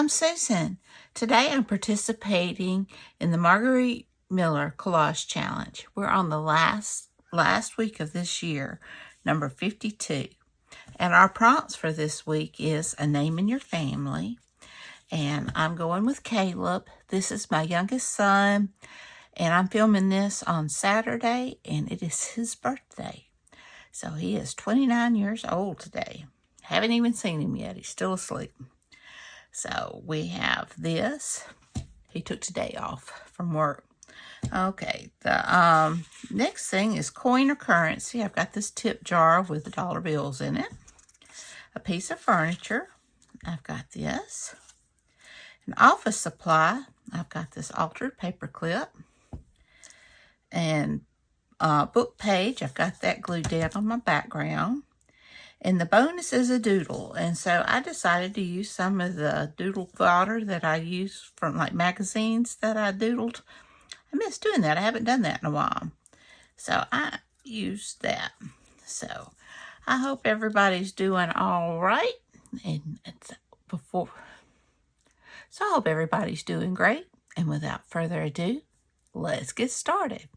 I'm Susan. Today I'm participating in the Margarete Miller Collage Challenge. We're on the last week of this year, number 52. And our prompts for this week is a name in your family. And I'm going with Caleb. This is my youngest son. And I'm filming this on Saturday, and it is his birthday. So he is 29 years old today. Haven't even seen him yet. He's still asleep. So we have this. He took today off from work. Okay, the next thing is coin or currency. I've got this tip jar with the dollar bills in it. A piece of furniture. I've got this. An office supply. I've got this altered paper clip. And book page. I've got that glued down on my background. And the bonus is a doodle. And so I decided to use some of the doodle fodder that I use from like magazines that I doodled. I miss doing that. I haven't done that in a while. So I used that. So I hope everybody's doing all right. And so I hope everybody's doing great. And without further ado, let's get started.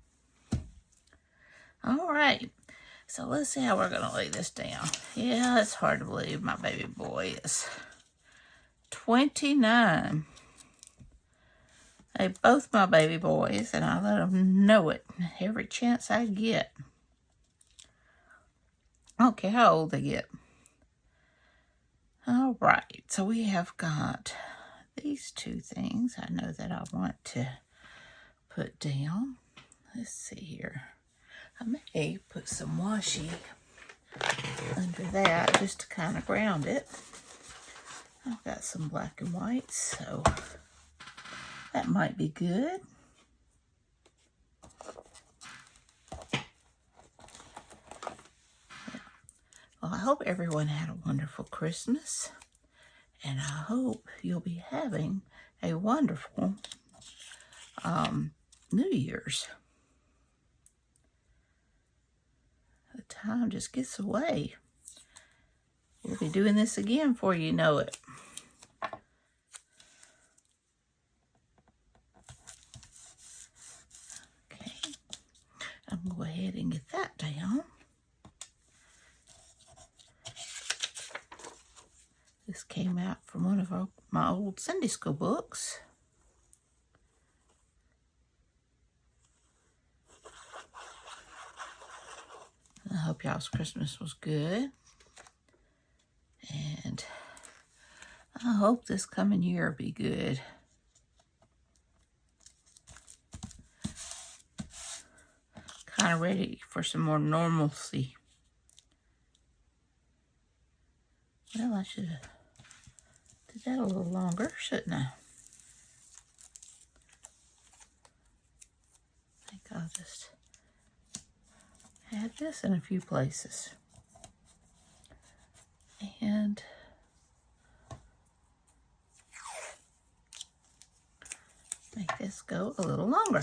All right. So let's see how we're going to lay this down. Yeah, it's hard to believe my baby boy is 29. They both my baby boys, and I let them know it every chance I get. I don't care how old they get. All right, so we have got these two things I know that I want to put down. Let's see here. I may put some washi under that just to kind of ground it. I've got some black and white, so that might be good. Well, I hope everyone had a wonderful Christmas, and I hope you'll be having a wonderful New Year's. The time just gets away. We'll be doing this again before you know it. Okay, I'm going to go ahead and get that down. This came out from one of my old Sunday school books. I hope y'all's Christmas was good. And I hope this coming year will be good. Kind of ready for some more normalcy. Well, I should have did that a little longer, shouldn't I? I think I'll just add this in a few places. And make this go a little longer.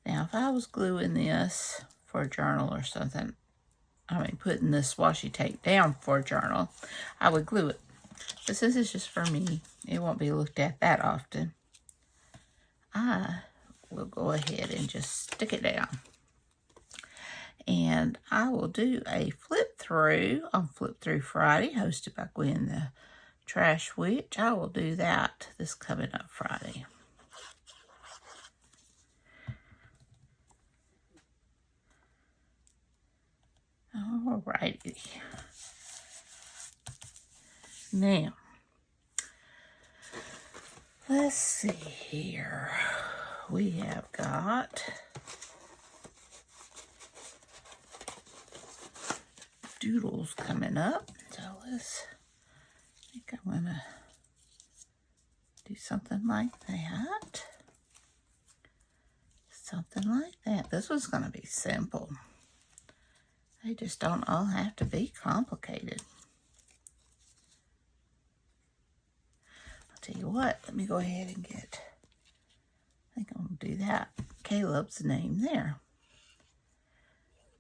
Now, if I was gluing this for a journal or something, putting this washi tape down for a journal, I would glue it. But since it's just for me, it won't be looked at that often. I will go ahead and just stick it down. And I will do a flip through on Flip Through Friday, hosted by Gwen the Trash Witch. I will do that this coming up Friday. All righty. Now, let's see here. We have got doodles coming up. So I think I'm going to do something like that. Something like that. This one's going to be simple. They just don't all have to be complicated. I'll tell you what, let me go ahead and get, I think I'm going to do that. Caleb's name there.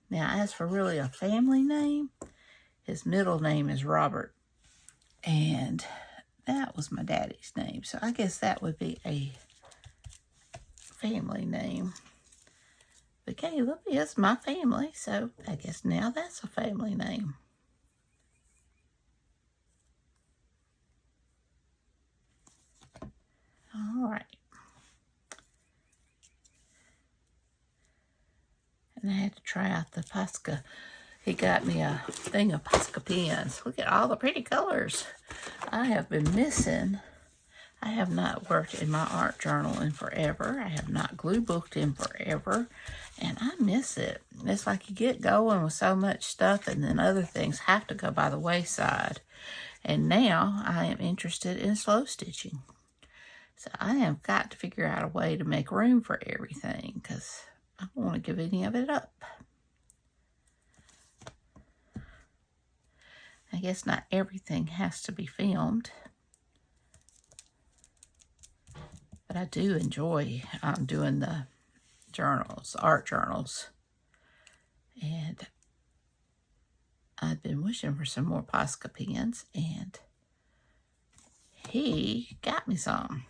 Now, as for really a family name, his middle name is Robert. And that was my daddy's name. So I guess that would be a family name. But Caleb is my family, so I guess now that's a family name. All right. And I had to try out the Posca. He got me a thing of Posca pens. Look at all the pretty colors. I have been missing. I have not worked in my art journal in forever. I have not glue booked in forever. And I miss it. It's like you get going with so much stuff and then other things have to go by the wayside. And now I am interested in slow stitching. So I have got to figure out a way to make room for everything because I don't want to give any of it up. I guess not everything has to be filmed. But I do enjoy doing the journals, art journals. And I've been wishing for some more Posca pens, and he got me some.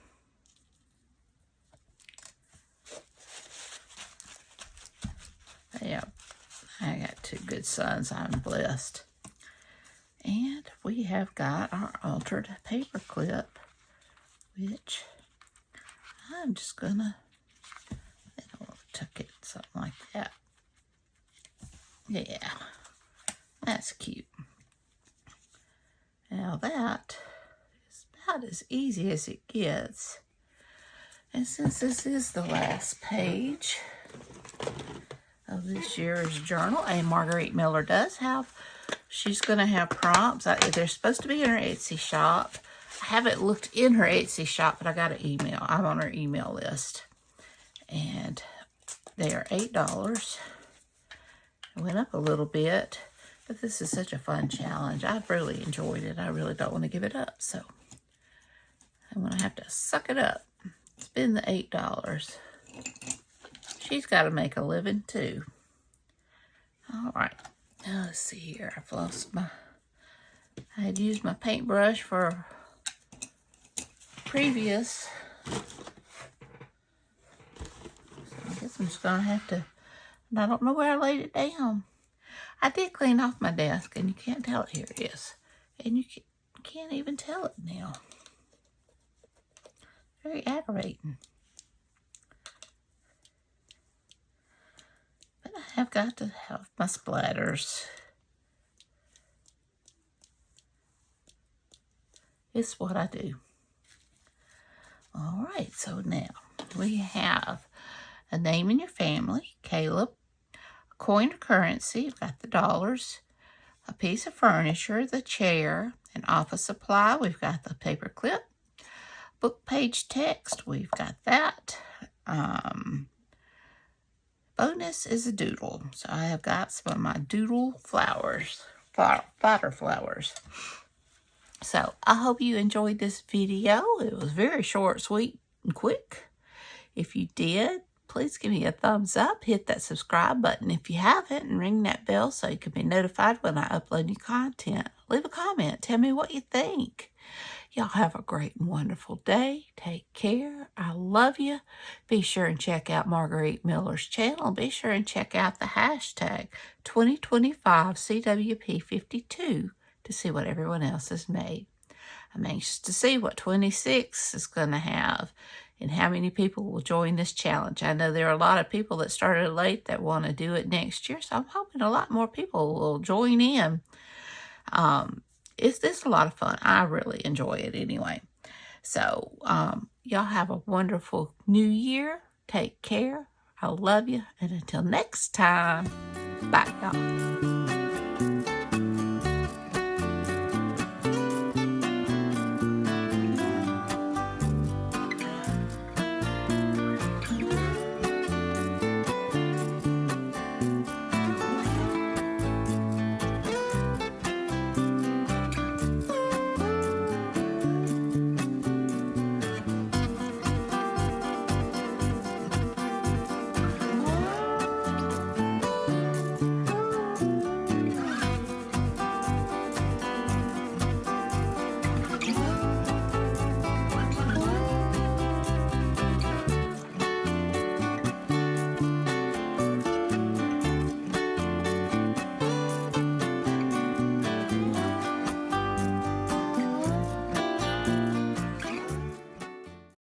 Yeah, I got two good sons. I'm blessed. And we have got our altered paper clip, which I'm just gonna, I don't want to tuck it, something like that. Yeah, that's cute. Now that is about as easy as it gets. And since this is the last page of this year's journal, and Margarete Miller does have, she's going to have prompts. They're supposed to be in her Etsy shop. I haven't looked in her Etsy shop, but I got an email. I'm on her email list. And they are $8. It went up a little bit, but this is such a fun challenge. I've really enjoyed it. I really don't want to give it up, so I'm going to have to suck it up. Spend the $8. She's got to make a living, too. All right. Now, let's see here. I've lost my... I had used my paintbrush for previous. So I guess I'm just going to have to... And I don't know where I laid it down. I did clean off my desk, and you can't tell it. Here it is. And you can't even tell it now. Very aggravating. But I have got to have my splatters. It's what I do. All right, so now we have a name in your family, Caleb, a coin or currency, you've got the dollars, a piece of furniture, the chair, an office supply, we've got the paper clip, book page text, we've got that. Bonus is a doodle. So I have got some of my doodle flowers, fodder flowers. So I hope you enjoyed this video. It was very short, sweet, and quick. If you did, please give me a thumbs up. Hit that subscribe button if you haven't, and ring that bell so you can be notified when I upload new content. Leave a comment. Tell me what you think. Y'all have a great and wonderful day. Take care. I love you. Be sure and check out Margarete Miller's channel. Be sure and check out the hashtag 2025CWP52 to see what everyone else has made. I'm anxious to see what 26 is going to have and how many people will join this challenge. I know there are a lot of people that started late that want to do it next year, so I'm hoping a lot more people will join in. It's a lot of fun. I really enjoy it anyway. So, y'all have a wonderful new year. Take care. I love you. And until next time, bye, y'all.